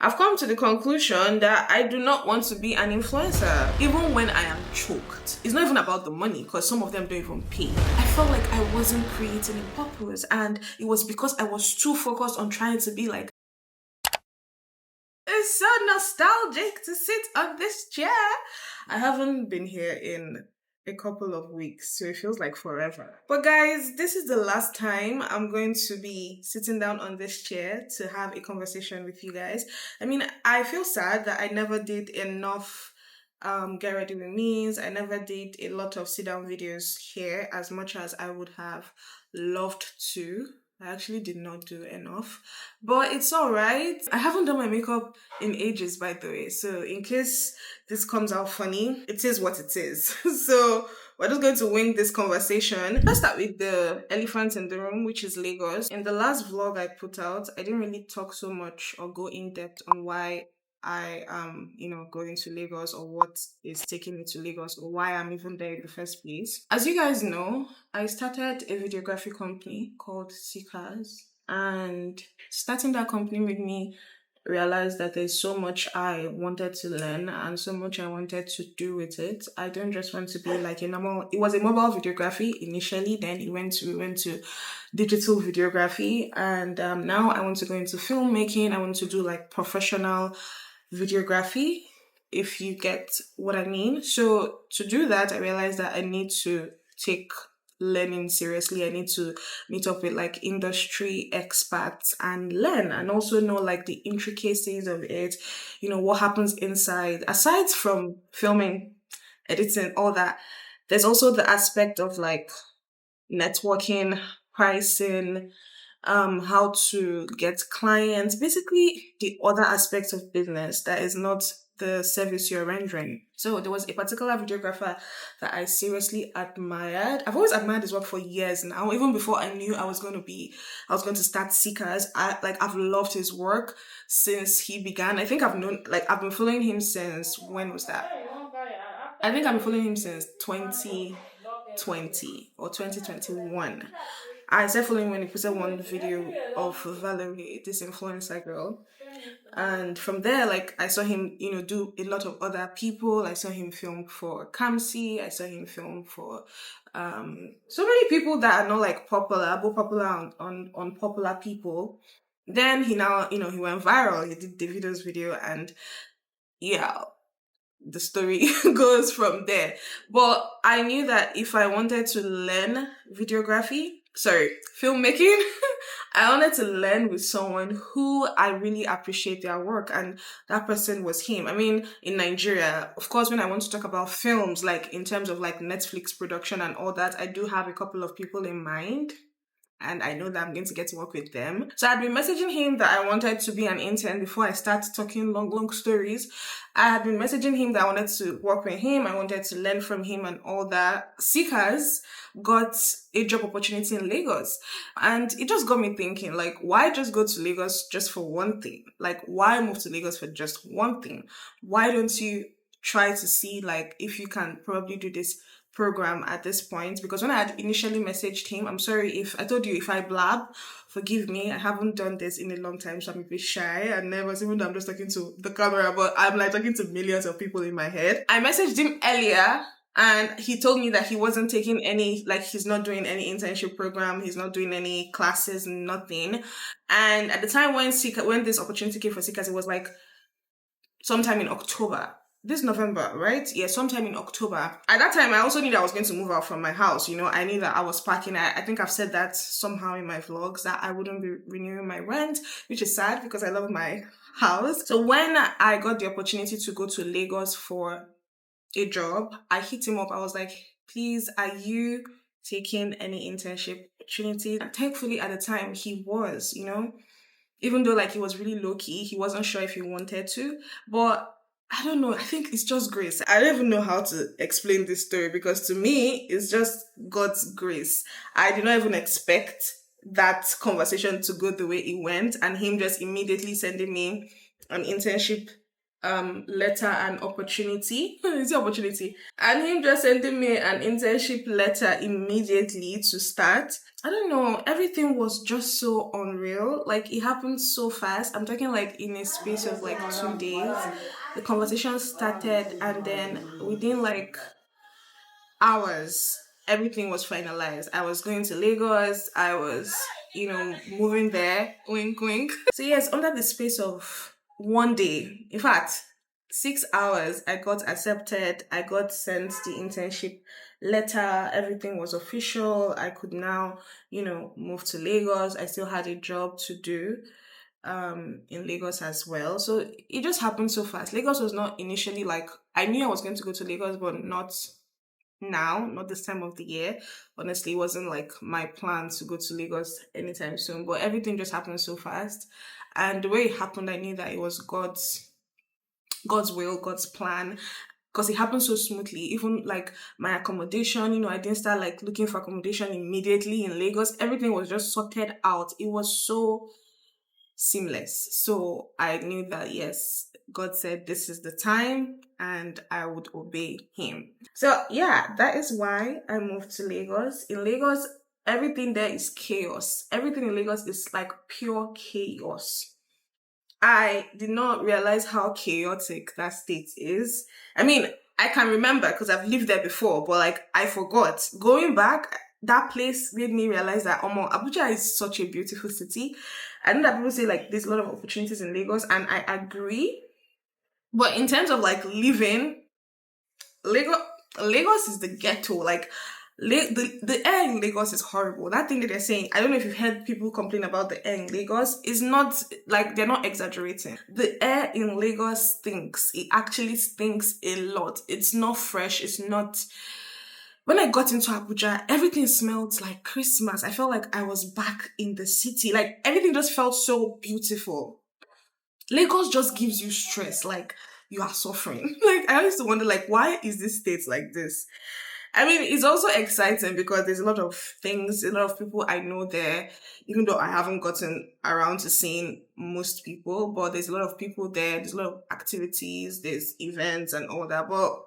I've come to the conclusion that I do not want to be an influencer, even when I am choked. It's not even about the money, because some of them don't even pay. I felt like I wasn't creating a purpose, and it was because I was too focused on trying to be like, it's so nostalgic to sit on this chair. I haven't been here in a couple of weeks, so it feels like forever. But guys, this is the last time I'm going to be sitting down on this chair to have a conversation with you guys. I mean, I feel sad that I never did enough get ready with means. I never did a lot of sit down videos here as much as I would have loved to. I actually did not do enough, but it's all right. I haven't done my makeup in ages, by the way. So, in case this comes out funny, it is what it is. So, we're just going to wing this conversation. Let's start with the elephant in the room, which is Lagos. In the last vlog I put out, I didn't really talk so much or go in depth on why I am, going to Lagos or what is taking me to Lagos or why I'm even there in the first place. As you guys know, I started a videography company called Seekers, and starting that company made me realize that there's so much I wanted to learn and so much I wanted to do with it. I don't just want to be like a normal. It was a mobile videography initially, then we went to digital videography, and now I want to go into filmmaking. I want to do like professional videography, if you get what I mean. So to do that, I realized that I need to take learning seriously. I need to meet up with like industry experts and learn and also know like the intricacies of it, what happens inside. Aside from filming, editing, all that, there's also the aspect of like networking, pricing, how to get clients, basically the other aspects of business that is not the service you're rendering. So there was a particular videographer that I seriously admired. I've always admired his work for years now, even before I knew I was going to start Seekers. I've loved his work since he began. I think I've been following him since, when was that? I think I've been following him since 2020 or 2021. I started following when he posted one video of Valerie, this influencer girl. And from there, like, I saw him, do a lot of other people. I saw him film for Kamsi. I saw him film for so many people that are not like popular, but popular on popular people. Then he now, he went viral. He did Davido's video, and yeah, the story goes from there. But I knew that if I wanted to learn filmmaking, I wanted to learn with someone who I really appreciate their work, and that person was him. I mean, in Nigeria, of course, when I want to talk about films, like in terms of like Netflix production and all that, I do have a couple of people in mind, and I know that I'm going to get to work with them. So I'd been messaging him that I wanted to be an intern before I start talking long stories. I had been messaging him that I wanted to work with him. I wanted to learn from him and all that. Seekers got a job opportunity in Lagos. And it just got me thinking, like, why just go to Lagos just for one thing? Like, why move to Lagos for just one thing? Why don't you try to see, like, if you can probably do this program at this point? Because when I had initially messaged him, I'm sorry if I told you, if I blab, forgive me. I haven't done this in a long time, so I'm a bit shy and nervous, even though I'm just talking to the camera, but I'm like talking to millions of people in my head. I messaged him earlier, and he told me that he wasn't taking any, like, he's not doing any internship program, he's not doing any classes, nothing. And at the time when this opportunity came for Seekers, it was like sometime in October. This November, right? Yeah, sometime in October. At that time, I also knew that I was going to move out from my house. I knew that I was packing. I think I've said that somehow in my vlogs, that I wouldn't be renewing my rent, which is sad because I love my house. So when I got the opportunity to go to Lagos for a job, I hit him up. I was like, please, are you taking any internship opportunity? And thankfully at the time he was, even though like he was really low key, he wasn't sure if he wanted to. But I don't know, I think it's just grace. I don't even know how to explain this story, because to me it's just God's grace. I did not even expect that conversation to go the way it went, and him just immediately sending me an internship letter and opportunity. Is it opportunity? And him just sending me an internship letter immediately to start. I don't know, everything was just so unreal. Like it happened so fast. I'm talking like in a space of like 2 days. The conversation started and then within like hours, everything was finalized. I was going to Lagos. I was, moving there. Wink, wink. So yes, under the space of one day, in fact, 6 hours, I got accepted. I got sent the internship letter. Everything was official. I could now, move to Lagos. I still had a job to do in Lagos as well. So it just happened so fast. Lagos was not initially like I knew I was going to go to Lagos, but not now, not this time of the year. Honestly, it wasn't like my plan to go to Lagos anytime soon, but everything just happened so fast. And the way it happened, I knew that it was God's will, God's plan. Because it happened so smoothly. Even like my accommodation, I didn't start like looking for accommodation immediately in Lagos. Everything was just sorted out. It was so seamless. So I knew that yes, God said this is the time and I would obey him. So yeah, that is why I moved to Lagos. In Lagos, everything there is chaos. Everything in Lagos is like pure chaos. I did not realize how chaotic that state is. I mean, I can remember because I've lived there before, but like I forgot. Going back, that place made me realize that Abuja is such a beautiful city. I know that people say like there's a lot of opportunities in Lagos, and I agree. But in terms of like living, Lagos, Lagos is the ghetto. Like the air in Lagos is horrible. That thing that they're saying, I don't know if you've heard people complain about the air in Lagos. Is not like they're not exaggerating. The air in Lagos stinks. It actually stinks a lot. It's not fresh. It's not. When I got into Abuja, everything smelled like Christmas. I felt like I was back in the city. Like everything just felt so beautiful. Lagos just gives you stress. Like you are suffering. Like I used to wonder, like, why is this state like this? I mean, it's also exciting because there's a lot of things, a lot of people I know there, even though I haven't gotten around to seeing most people, but there's a lot of people there, there's a lot of activities, there's events and all that. But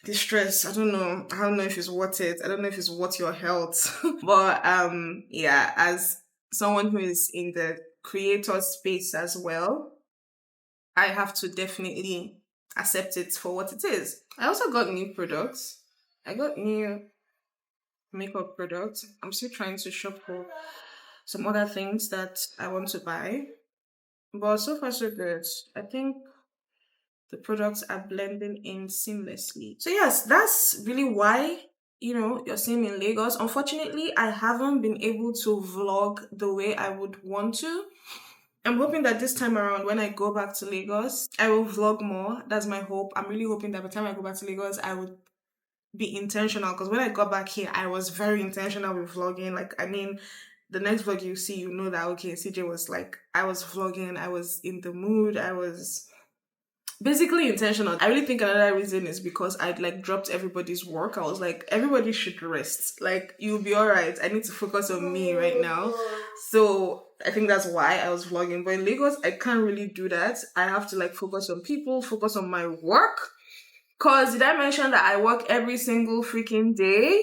the stress, I don't know. I don't know if it's worth it. I don't know if it's worth your health. But yeah, as someone who is in the creator space as well, I have to definitely accept it for what it is. I also got new products. I got new makeup products. I'm still trying to shop for some other things that I want to buy. But so far so good. I think the products are blending in seamlessly. So yes, that's really why you're seeing me in Lagos. Unfortunately, I haven't been able to vlog the way I would want to. I'm hoping that this time around, when I go back to Lagos, I will vlog more. That's my hope. I'm really hoping that by the time I go back to Lagos, I would be intentional. Because when I got back here, I was very intentional with vlogging. Like, I mean, the next vlog you see, you know that, okay, CJ was like, I was vlogging, I was in the mood, I was basically intentional. I really think another reason is because I'd like dropped everybody's work. I was like, everybody should rest. Like, you'll be all right. I need to focus on me right now. So I think that's why I was vlogging. But in Lagos, I can't really do that. I have to like focus on people, focus on my work. Cause did I mention that I work every single freaking day?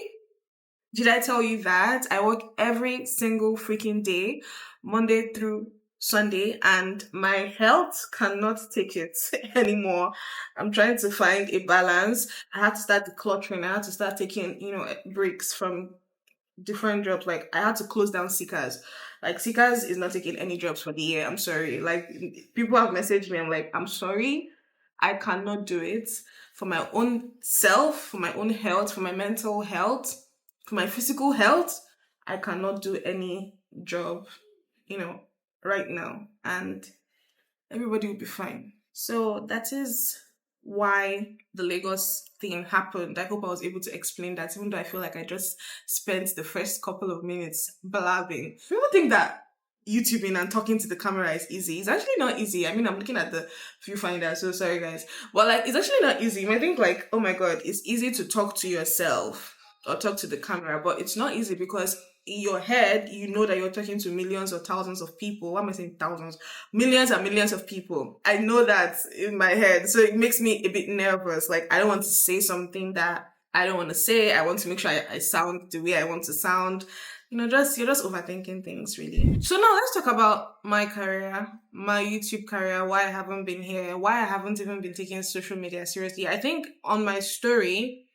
Did I tell you that? I work every single freaking day, Monday through Sunday, and my health cannot take it anymore. I'm trying to find a balance. I had to start decluttering. I had to start taking, breaks from different jobs. Like I had to close down Seekers. Like Seekers is not taking any jobs for the year. I'm sorry. Like people have messaged me. I'm like, I'm sorry. I cannot do it for my own self, for my own health, for my mental health, for my physical health. I cannot do any job, you know, right now. And everybody will be fine. So that is why the Lagos thing happened. I hope I was able to explain that, even though I feel like I just spent the first couple of minutes blabbing. People think that YouTubing and talking to the camera is easy. It's actually not easy. I mean, I'm looking at the viewfinder, so sorry guys. But like, it's actually not easy. You might think like, oh my God, it's easy to talk to yourself or talk to the camera, but it's not easy because in your head, you know that you're talking to millions or thousands of people. Why am I saying thousands? Millions and millions of people. I know that in my head. So it makes me a bit nervous. Like, I don't want to say something that I don't want to say. I want to make sure I sound the way I want to sound. You're just overthinking things, really. So now let's talk about my career, my YouTube career, why I haven't been here, why I haven't even been taking social media seriously. I think on my story,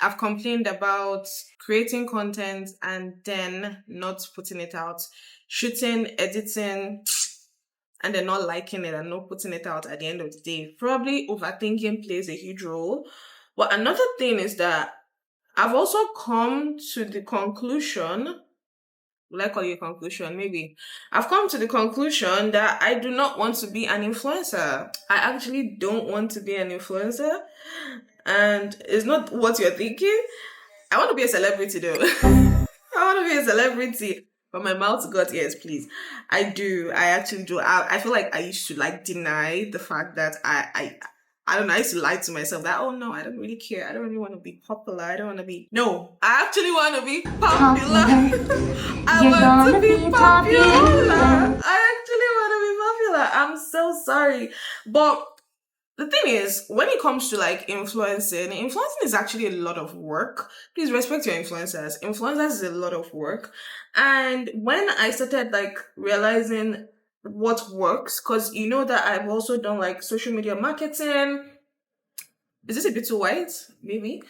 I've complained about creating content and then not putting it out, shooting, editing, and then not liking it and not putting it out at the end of the day. Probably overthinking plays a huge role. But another thing is that I've also come to the conclusion, will I call it a conclusion? Maybe. I've come to the conclusion that I do not want to be an influencer. I actually don't want to be an influencer. And it's not what you're thinking. I want to be a celebrity though. I want to be a celebrity. From my mouth to God's ears, please. I do. I actually do. I feel like I used to like deny the fact that I don't know. I used to lie to myself that, oh no, I don't really care. I don't really want to be popular. I don't want to be. No, I actually want to be popular. I want to be popular. I actually want to be popular. I'm so sorry. But the thing is, when it comes to like influencing is actually a lot of work. Please respect your influencers. Influencers is a lot of work. And when I started like realizing what works, because you know that I've also done like social media marketing. Is this a bit too white? Maybe.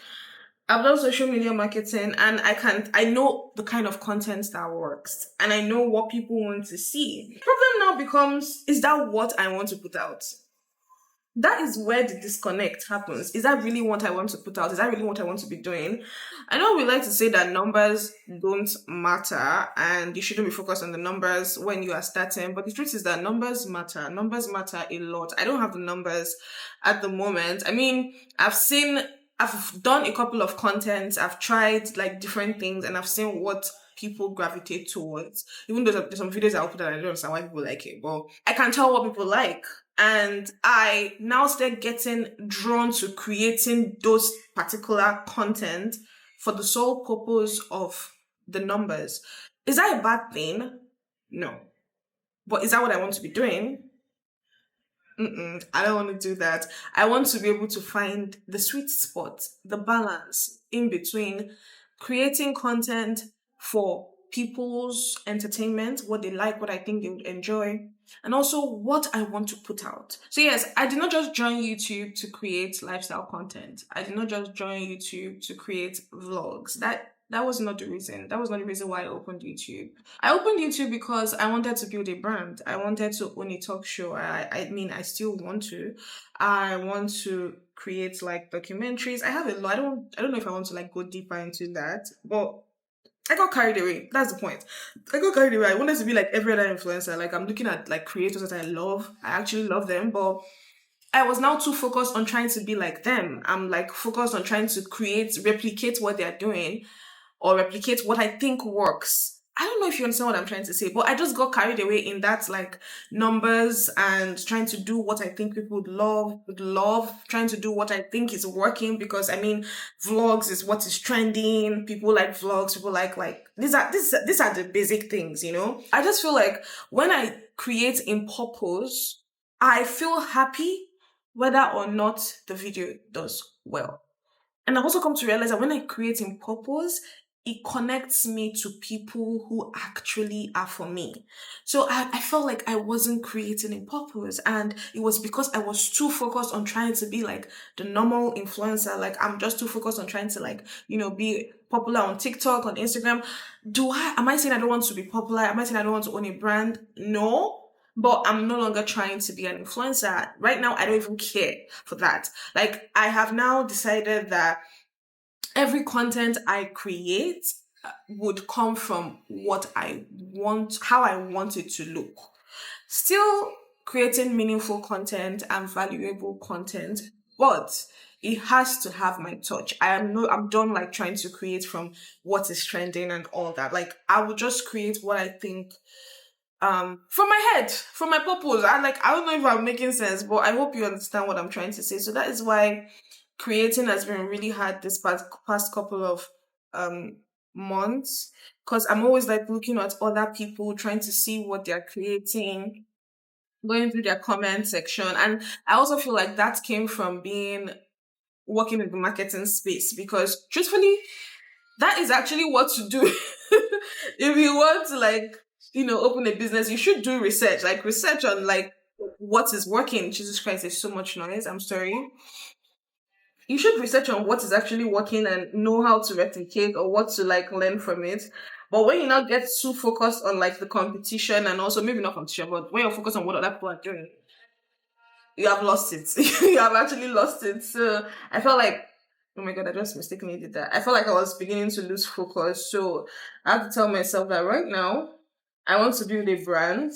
I've done social media marketing and I know the kind of content that works and I know what people want to see. Problem now becomes, is that what I want to put out? That is where the disconnect happens. Is that really what I want to put out? Is that really what I want to be doing? I know we like to say that numbers don't matter and you shouldn't be focused on the numbers when you are starting, but the truth is that numbers matter. Numbers matter a lot. I don't have the numbers at the moment. I mean, I've done a couple of contents, I've tried like different things and I've seen what people gravitate towards. Even though there's some videos I put that I don't understand why people like it, but I can tell what people like. And I now start getting drawn to creating those particular content for the sole purpose of the numbers. Is that a bad thing? No. But is that what I want to be doing? I don't want to do that. I want to be able to find the sweet spot, the balance in between creating content for people's entertainment, what they like, what I think they would enjoy, and also what I want to put out. So yes, I did not just join YouTube to create lifestyle content. I did not just join YouTube to create vlogs. That was not the reason. That was not the reason why I opened YouTube. I opened YouTube because I wanted to build a brand. I wanted to own a talk show. I mean, I still want to. I want to create like documentaries. I have a lot. I don't know if I want to like go deeper into that, but I got carried away. That's the point. I got carried away. I wanted to be like every other influencer. Like I'm looking at like creators that I love. I actually love them, but I was now too focused on trying to be like them. I'm like focused on trying to replicate what they're doing or replicate what I think works. I don't know if you understand what I'm trying to say, but I just got carried away in that like numbers and trying to do what I think people would love, trying to do what I think is working because I mean vlogs is what is trending. People like vlogs, people like these are the basic things, you know? I just feel like when I create in purpose, I feel happy whether or not the video does well. And I've also come to realize that when I create in purpose, it connects me to people who actually are for me. So I felt like I wasn't creating in purpose. And it was because I was too focused on trying to be like the normal influencer. Like I'm just too focused on trying to like, be popular on TikTok, on Instagram. Am I saying I don't want to be popular? Am I saying I don't want to own a brand? No. But I'm no longer trying to be an influencer. Right now, I don't even care for that. Like, I have now decided that every content I create would come from what I want, how I want it to look. Still creating meaningful content and valuable content, but it has to have my touch. I'm done like trying to create from what is trending and all that. Like I will just create what I think from my head, from my purpose. I don't know if I'm making sense, but I hope you understand what I'm trying to say. So that is why creating has been really hard this past couple of um months, because I'm always like looking at other people, trying to see what they're creating, going through their comment section. And I also feel like that came from being working in the marketing space, because truthfully, that is actually what to do. If you want to like, open a business, you should do research, like research on like what is working. Jesus Christ, there's so much noise. I'm sorry. You should research on what is actually working and know how to replicate or what to like learn from it. But when you now get too focused on like the competition, and also maybe not competition, but when you're focused on what other people are doing, you have lost it. You have actually lost it. So I felt like, oh my god, I just mistakenly did that. I felt like I was beginning to lose focus. So I have to tell myself that right now, I want to build a brand.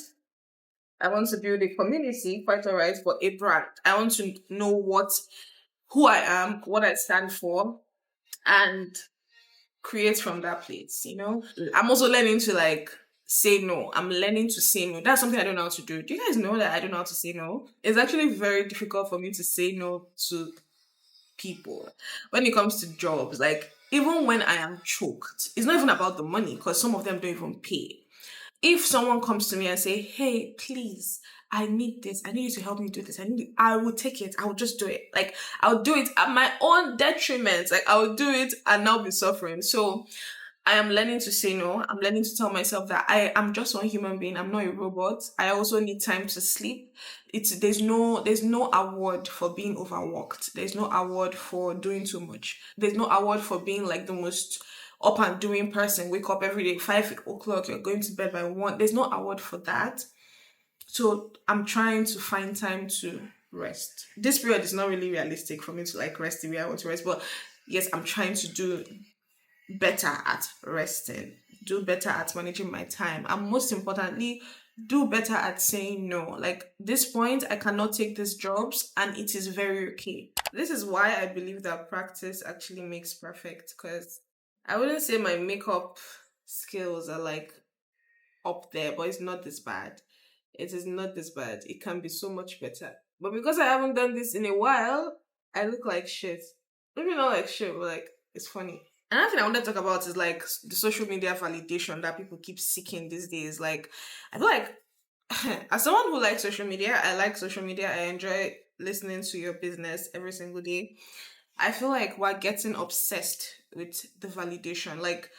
I want to build a community, quite alright, but a brand. I want to know who I am, what I stand for, and create from that place. I'm also learning to like say no. I'm learning to say no. That's something I don't know how to do. Do you guys know that I don't know how to say no? It's actually very difficult for me to say no to people when it comes to jobs. Like, even when I am choked, it's not even about the money, because some of them don't even pay. If someone comes to me and say, "Hey, please, I need this. I need you to help me do this. I will take it. I will just do it. Like, I'll do it at my own detriment. Like, I will do it and now be suffering." So I am learning to say no. I'm learning to tell myself that I am just one human being. I'm not a robot. I also need time to sleep. There's no award for being overworked. There's no award for doing too much. There's no award for being like the most up and doing person. Wake up every day, 5 o'clock, you're going to bed by 1. There's no award for that. So I'm trying to find time to rest. This period is not really realistic for me to like rest the way I want to rest, but yes, I'm trying to do better at resting, do better at managing my time, and most importantly, do better at saying no. Like, this point, I cannot take these jobs, and it is very okay. This is why I believe that practice actually makes perfect, because I wouldn't say my makeup skills are like up there, but it's not this bad. It is not this bad. It can be so much better. But because I haven't done this in a while, I look like shit. Maybe not like shit, but like, it's funny. Another thing I want to talk about is like the social media validation that people keep seeking these days. Like, I feel like as someone who likes social media, I like social media. I enjoy listening to your business every single day. I feel like we're getting obsessed with the validation. Like,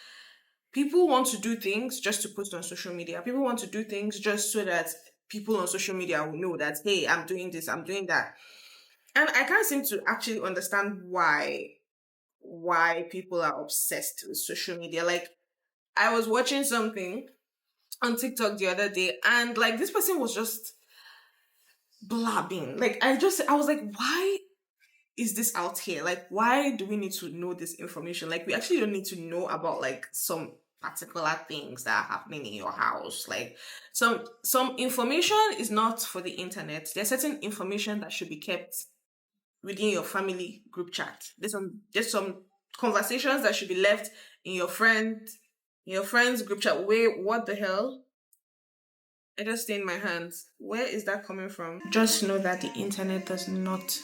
people want to do things just to put on social media. People want to do things just so that people on social media will know that, hey, I'm doing this, I'm doing that. And I can't seem to actually understand why people are obsessed with social media. Like, I was watching something on TikTok the other day, and like this person was just blabbing. Like, I was like, why is this out here? Like, why do we need to know this information? Like, we actually don't need to know about like some particular things that are happening in your house. Like, some information is not for the internet. There's certain information that should be kept within your family group chat. There's some conversations that should be left in your friends group chat. Wait, what the hell? I just stained my hands. Where is that coming from? Just know that the internet does not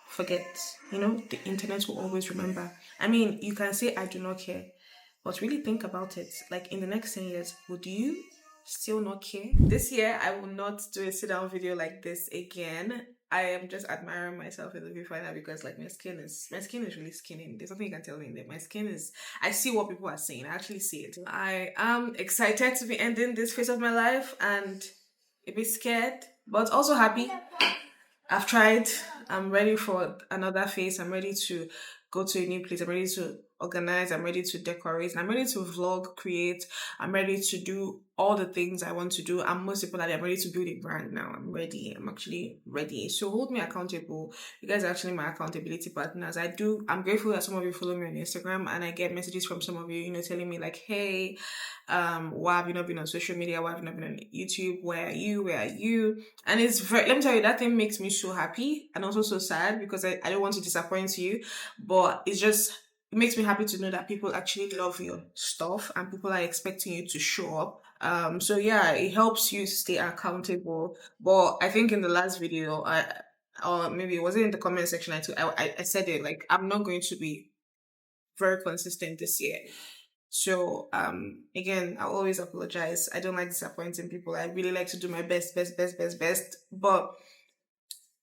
forget. The internet will always remember. I mean, you can say I do not care, but really think about it. Like, in the next 10 years, would you still not care? This year, I will not do a sit down video like this again. I am just admiring myself in the viewfinder, because like my skin is really skinning. There's nothing you can tell me that my skin is. I see what people are saying. I actually see it. I am excited to be ending this phase of my life, and a bit scared, but also happy. I've tried. I'm ready for another phase. I'm ready to go to a new place. I'm ready to organize. I'm ready to decorate. And I'm ready to vlog, create. I'm ready to do all the things I want to do. And most importantly, I'm ready to build a brand now. I'm ready. I'm actually ready. So hold me accountable. You guys are actually my accountability partners. I'm grateful that some of you follow me on Instagram, and I get messages from some of you, telling me like, hey, why have you not been on social media? Why have you not been on YouTube? Where are you? Where are you? And it's very, let me tell you, that thing makes me so happy and also so sad, because I don't want to disappoint you, but it makes me happy to know that people actually love your stuff and people are expecting you to show up. So yeah, it helps you stay accountable. But I think in the last video, or maybe it was in the comment section, I said it, like, I'm not going to be very consistent this year. So again, I always apologize. I don't like disappointing people. I really like to do my best, best, best, best, best. But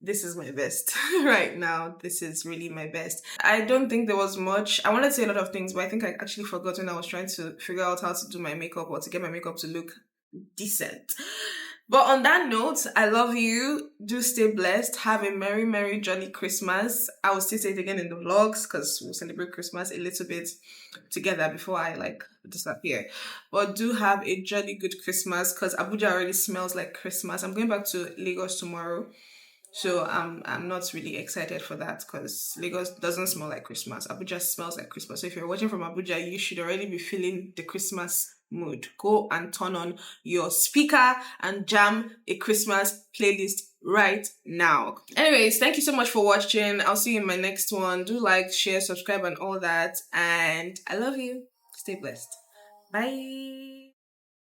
this is my best right now. This is really my best. I don't think there was much. I wanted to say a lot of things, but I think I actually forgot when I was trying to figure out how to do my makeup or to get my makeup to look decent. But on that note, I love you. Do stay blessed. Have a merry, merry, jolly Christmas. I will still say it again in the vlogs because we'll celebrate Christmas a little bit together before I like disappear. But do have a jolly good Christmas because Abuja already smells like Christmas. I'm going back to Lagos tomorrow. So I'm not really excited for that because Lagos doesn't smell like Christmas. Abuja smells like Christmas. So if you're watching from Abuja, you should already be feeling the Christmas mood. Go and turn on your speaker and jam a Christmas playlist right now. Anyways, thank you so much for watching. I'll see you in my next one. Do like, share, subscribe, and all that. And I love you. Stay blessed. Bye.